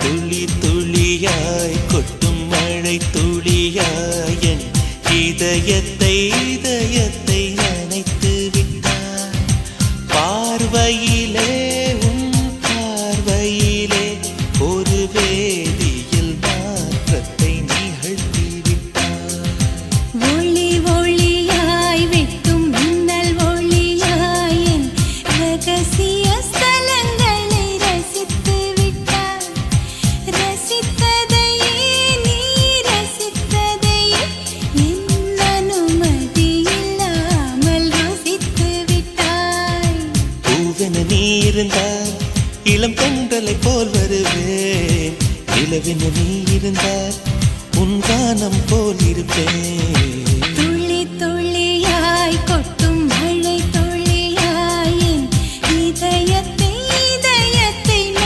துளி துளியாய் கொட்டும் மழை துளியாய் என் இதயத்தை இதயத்தை நனைத்து விட்டாய். பார்வையிலே உன் பார்வையிலே ஒரு வேதியியல் மாற்றத்தை நிகழ்த்தி விட்டாய். ஒளி ஒளியாய் வெட்டும் மின்னல் ஒளியாய் என் ரகசிய ஸ்தலங்களை ரசித்து விட்டாய். ரசித்ததையே நீ ரசித்ததையே என் அனுமதி இல்லாமல் ருசித்து விட்டாய். பூவென நீ இருந்தால் இளம் பெண்களை போல் வருவேன். நிலவென நீ இருந்தால் உன் கானம் போல் இருப்பேன்.